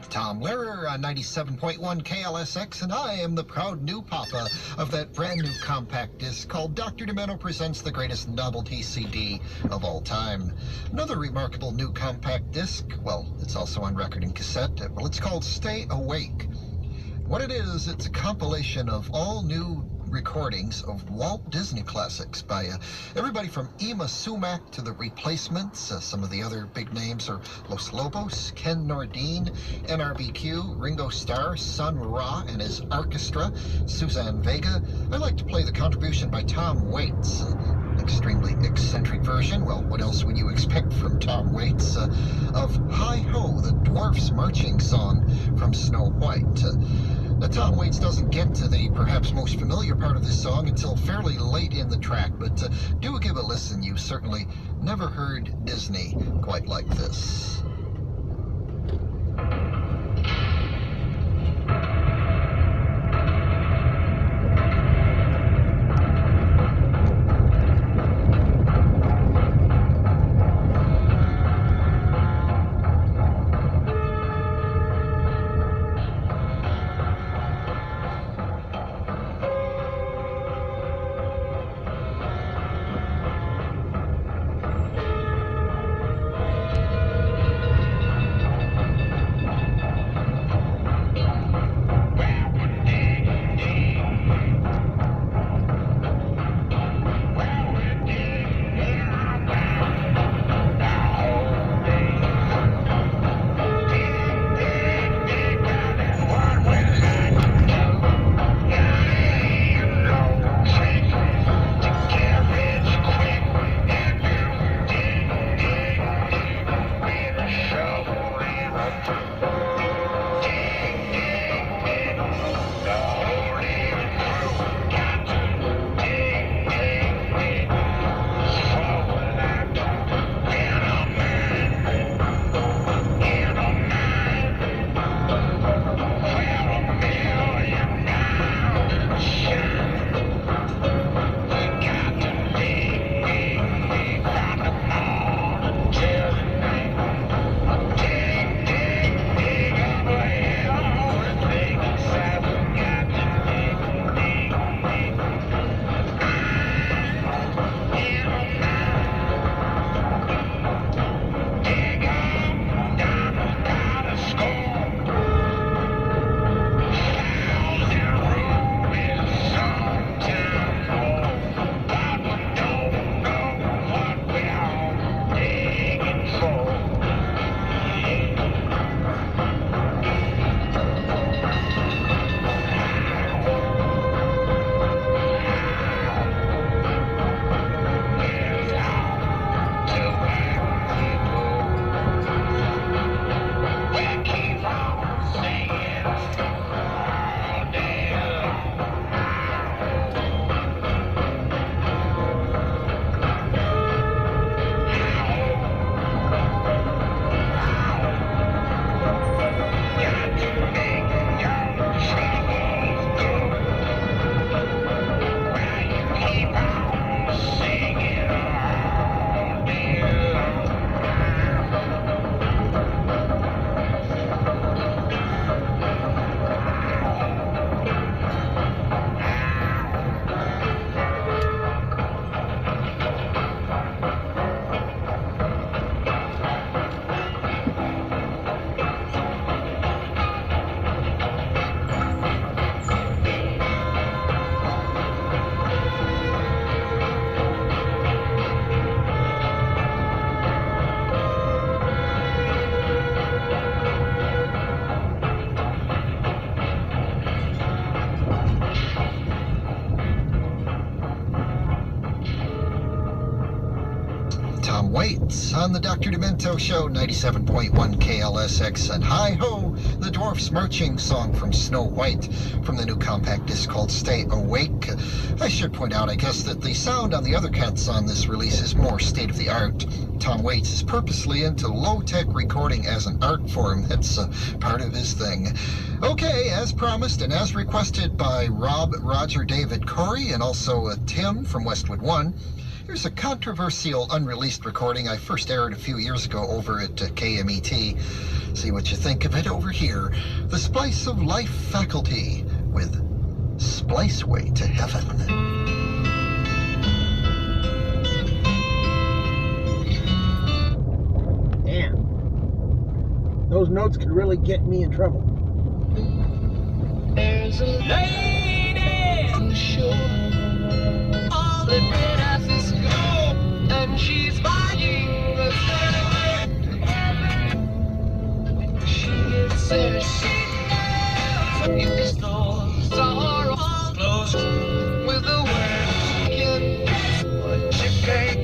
Tom Lehrer on 97.1 KLSX, and I am the proud new papa of that brand new compact disc called Dr. Demento Presents the Greatest Novelty CD of all time. Another remarkable new compact disc, well, it's also on record and cassette, well, it's called Stay Awake. What it is, it's a compilation of all new recordings of Walt Disney classics by everybody from Yma Sumac to The Replacements. Some of the other big names are Los Lobos, Ken Nordine, NRBQ, Ringo Starr, Sun Ra and his orchestra, Suzanne Vega. I like to play the contribution by Tom Waits, an extremely eccentric version. Well, what else would you expect from Tom Waits? Of Hi Ho, the Dwarfs Marching Song from Snow White. Tom Waits doesn't get to the perhaps most familiar part of this song until fairly late in the track, but do give a listen. You've certainly never heard Disney quite like this. Notes on the Dr. Demento Show, 97.1 KLSX, and Hi-Ho, the Dwarfs Marching song from Snow White, from the new compact disc called Stay Awake. I should point out, I guess, that the sound on the other cats on this release is more state-of-the-art. Tom Waits is purposely into low-tech recording as an art form. That's part of his thing. Okay, as promised and as requested by Rob, Roger, David, Corey, and also Tim from Westwood One, here's a controversial unreleased recording I first aired a few years ago over at KMET. See what you think of it over here. The Splice of Life Faculty with Splice Way to Heaven. Damn. Those notes could really get me in trouble. There's a lady on the shore, all the dead asses go, and she's buying the stairway to heaven. She gets there, she knows if the stores are all closed, with the words she can guess what she paid.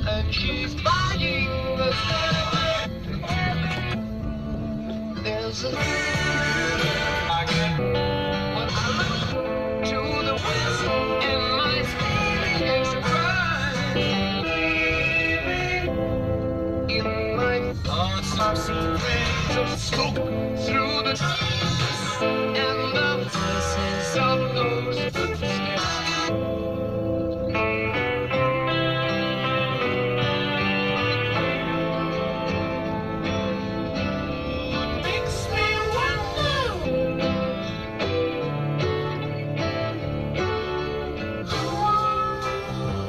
And she's buying the stairway to heaven. There's a when I look to the west and my spirit is crying, in my thoughts I see flames of smoke through the trees and the voices of those footsteps. Makes me wonder.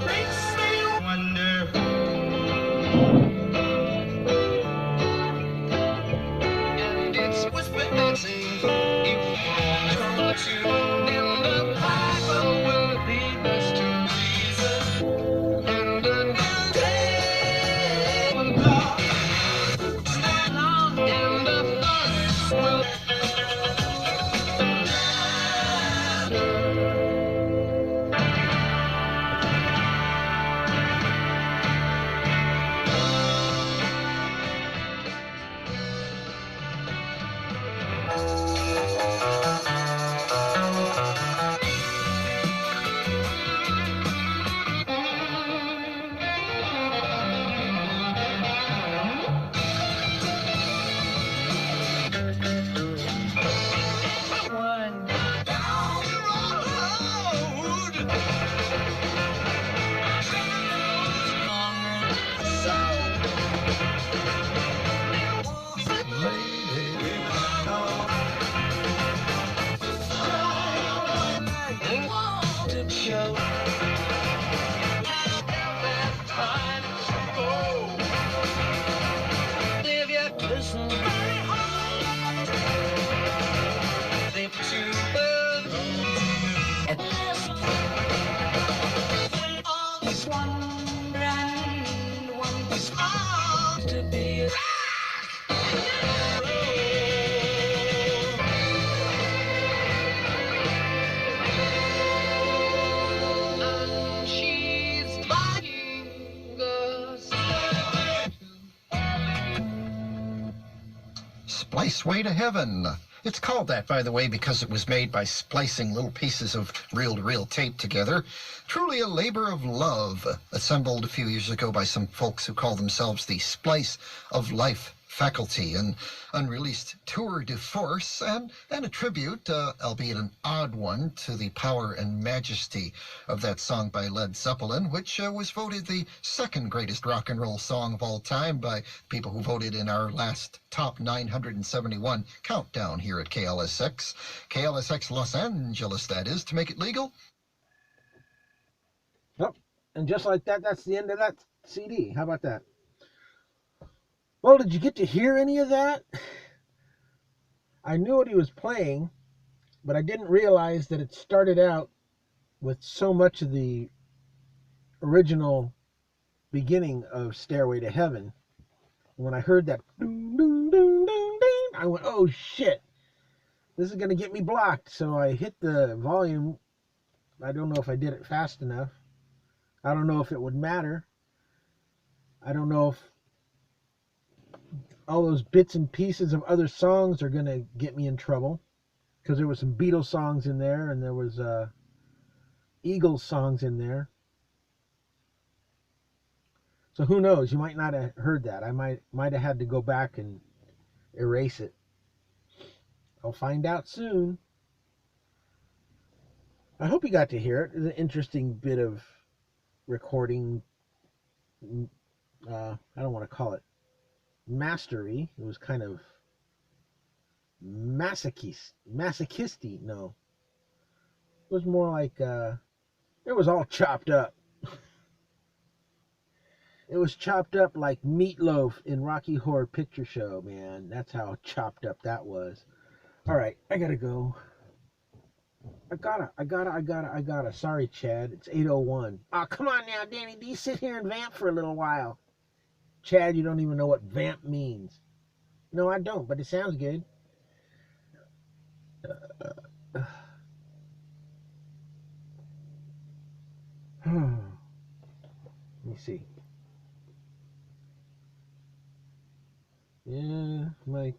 Makes me wonder. And it's whispered that says, if you come to, then the Bible will lead us to reason. And a new day will come. Stand long and the thoughts will one down the road. So there was a lady and wanted to show how that time to go. If you listen very hard, they put you at last. When all is wonder and one is hard to be a and she's buying the stairway to Splice Way to Heaven. It's called that, by the way, because it was made by splicing little pieces of reel-to-reel tape together. Truly a labor of love, assembled a few years ago by some folks who call themselves the Splice of Life Faculty, an unreleased tour de force and a tribute, albeit an odd one, to the power and majesty of that song by Led Zeppelin, which was voted the second greatest rock and roll song of all time by people who voted in our last top 971 countdown here at KLSX. KLSX Los Angeles, that is, to make it legal. Yep. And just like that, that's the end of that CD. How about that? Well, did you get to hear any of that? I knew what he was playing, but I didn't realize that it started out with so much of the original beginning of Stairway to Heaven. When I heard that, ding, ding, ding, ding, ding, I went, oh shit. This is going to get me blocked. So I hit the volume. I don't know if I did it fast enough. I don't know if it would matter. I don't know if all those bits and pieces of other songs are going to get me in trouble. Because there was some Beatles songs in there, and there was Eagles songs in there. So who knows? You might not have heard that. I might have had to go back and erase it. I'll find out soon. I hope you got to hear it. It's an interesting bit of recording. I don't want to call it mastery. It was kind of masochisty. No, it was more like it was all chopped up. It was chopped up like meatloaf in Rocky Horror Picture Show, man. That's how chopped up that was. All right, I gotta go. I gotta. Sorry, Chad. It's 8:01. Oh, come on now, Danny D. Sit here and vamp for a little while. Chad, you don't even know what vamp means. No, I don't, but it sounds good. Let me see. Yeah, my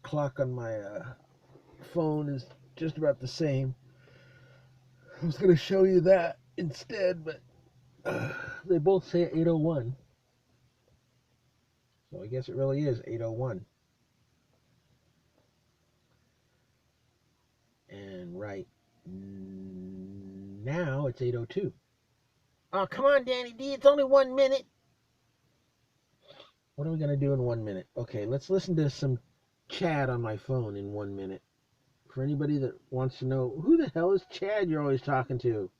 clock on my phone is just about the same. I was going to show you that instead, but they both say 8:01. So I guess it really is 8:01. And right now it's 8:02. Oh, come on, Danny D. It's only 1 minute. What are we going to do in 1 minute? Okay, let's listen to some Chad on my phone in 1 minute. For anybody that wants to know, who the hell is Chad you're always talking to?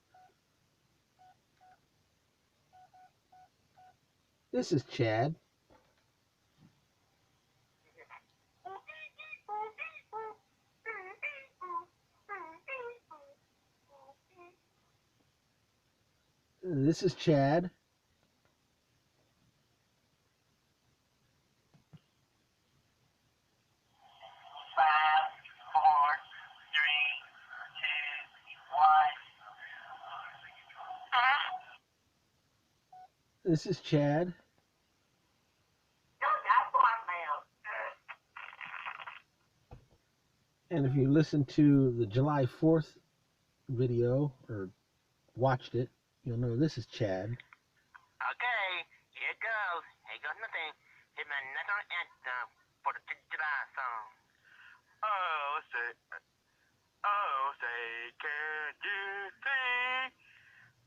This is Chad. This is Chad. This is Chad. And if you listen to the July 4th video or watched it, you'll know this is Chad. Okay, here it goes. Here goes nothing. Here's my national anthem for the July song. Oh, say, can you see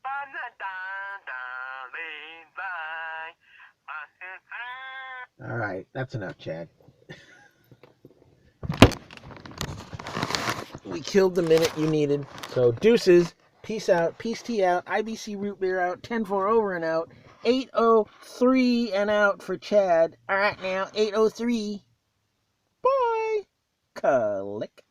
by the darling light? All right, that's enough, Chad. We killed the minute you needed. So deuces, peace out, peace tea out, IBC root beer out, 10-4 over and out, 8:03 and out for Chad. All right now, 8:03. Bye. Click.